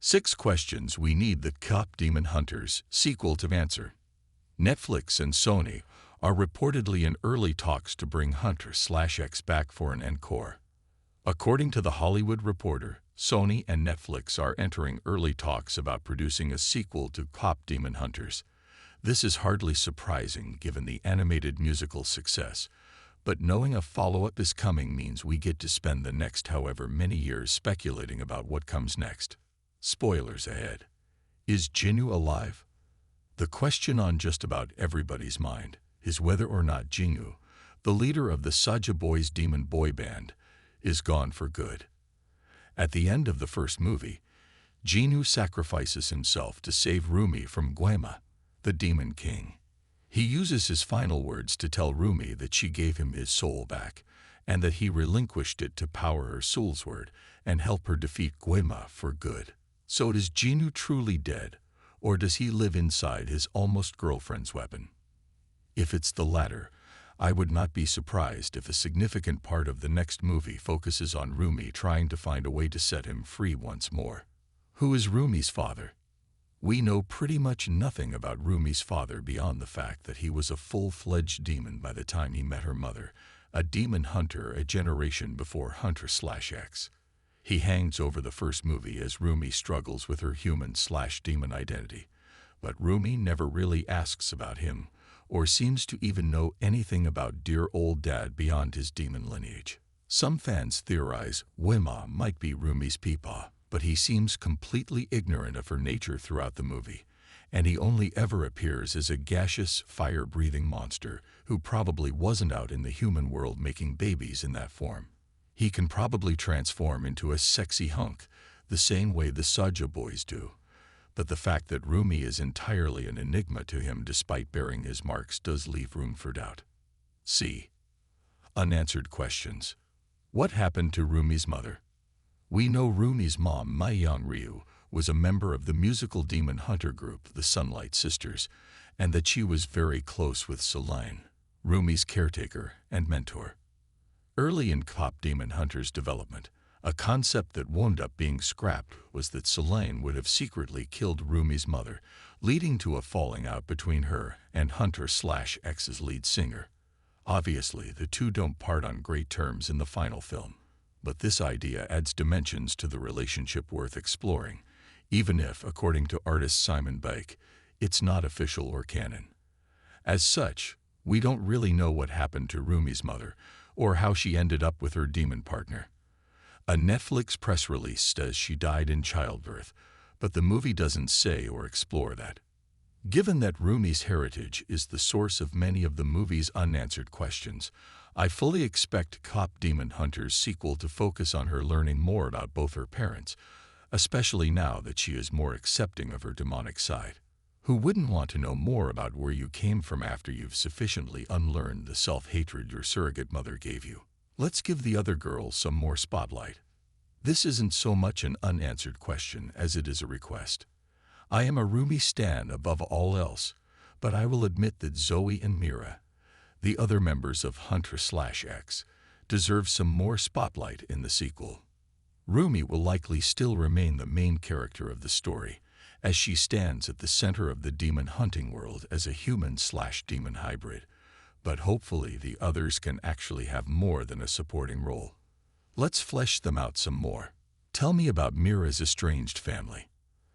6 questions we need the KPop Demon Hunters sequel to answer. Netflix and Sony are reportedly in early talks to bring Huntr/X back for an encore. According to The Hollywood Reporter, Sony and Netflix are entering early talks about producing a sequel to KPop Demon Hunters. This is hardly surprising given the animated musical success, but knowing a follow-up is coming means we get to spend the next however many years speculating about what comes next. Spoilers ahead. Is Jinu alive? The question on just about everybody's mind is whether or not Jinu, the leader of the Saja Boys demon boy band, is gone for good. At the end of the first movie, Jinu sacrifices himself to save Roomie from Guema, the demon king. He uses his final words to tell Roomie that she gave him his soul back, and that he relinquished it to power her soul's word and help her defeat Guema for good. So is Jinu truly dead, or does he live inside his almost girlfriend's weapon? If it's the latter, I would not be surprised if a significant part of the next movie focuses on Roomie trying to find a way to set him free once more. Who is Roomie's father? We know pretty much nothing about Roomie's father beyond the fact that he was a full-fledged demon by the time he met her mother, a demon hunter a generation before Huntr/X. He hangs over the first movie as Roomie struggles with her human/demon identity, but Roomie never really asks about him, or seems to even know anything about dear old dad beyond his demon lineage. Some fans theorize Guema might be Roomie's peepaw, but he seems completely ignorant of her nature throughout the movie, and he only ever appears as a gaseous, fire-breathing monster who probably wasn't out in the human world making babies in that form. He can probably transform into a sexy hunk, the same way the Saja Boys do, but the fact that Roomie is entirely an enigma to him despite bearing his marks does leave room for doubt. C. Unanswered questions. What happened to Roomie's mother? We know Roomie's mom, Myung Ryu, was a member of the musical demon hunter group, the Sunlight Sisters, and that she was very close with Soleil, Roomie's caretaker and mentor. Early in KPop Demon Hunters' development, a concept that wound up being scrapped was that Soleil would have secretly killed Roomie's mother, leading to a falling out between her and Huntr/X's lead singer. Obviously, the two don't part on great terms in the final film, but this idea adds dimensions to the relationship worth exploring, even if, according to artist Simon Bake, it's not official or canon. As such, we don't really know what happened to Roomie's mother, or how she ended up with her demon partner. A Netflix press release says she died in childbirth, but the movie doesn't say or explore that. Given that Roomie's heritage is the source of many of the movie's unanswered questions, I fully expect KPop Demon Hunters' sequel to focus on her learning more about both her parents, especially now that she is more accepting of her demonic side. Who wouldn't want to know more about where you came from after you've sufficiently unlearned the self-hatred your surrogate mother gave you? Let's give the other girls some more spotlight. This isn't so much an unanswered question as it is a request. I am a Roomie stan above all else, but I will admit that Zoe and Mira, the other members of Huntr/X, deserve some more spotlight in the sequel. Roomie will likely still remain the main character of the story, as she stands at the center of the demon hunting world as a human/demon hybrid, but hopefully the others can actually have more than a supporting role. Let's flesh them out some more. Tell me about Mira's estranged family.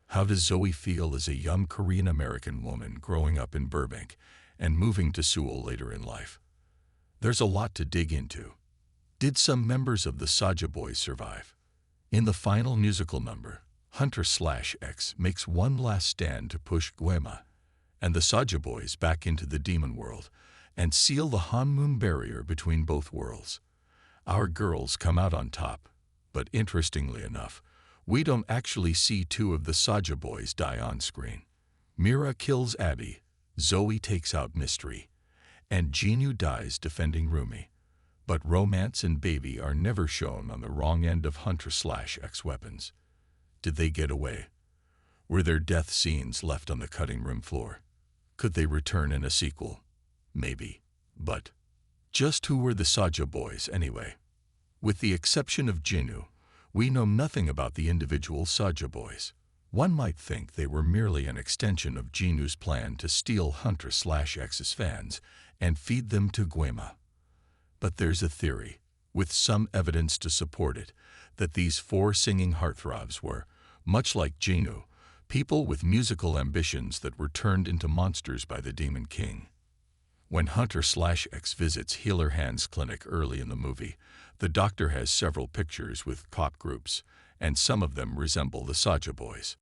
How does Zoe feel as a young Korean-American woman growing up in Burbank and moving to Seoul later in life? There's a lot to dig into. Did some members of the Saja Boys survive? In the final musical number, Huntr/X makes one last stand to push Guema and the Saja Boys back into the demon world and seal the Hanmoon barrier between both worlds. Our girls come out on top, but interestingly enough, we don't actually see two of the Saja Boys die on screen. Mira kills Abby, Zoe takes out Mystery, and Jinu dies defending Roomie. But Romance and Baby are never shown on the wrong end of Huntr/X weapons. Did they get away? Were there death scenes left on the cutting room floor? Could they return in a sequel? Maybe. But just who were the Saja Boys anyway? With the exception of Jinu, we know nothing about the individual Saja Boys. One might think they were merely an extension of Jinu's plan to steal Huntr/X's fans and feed them to Guema. But there's a theory, with some evidence to support it, that these four singing heartthrobs were, much like Jinu, people with musical ambitions that were turned into monsters by the Demon King. When Huntr/X visits Healer Hand's clinic early in the movie, the doctor has several pictures with KPop groups, and some of them resemble the Saja Boys.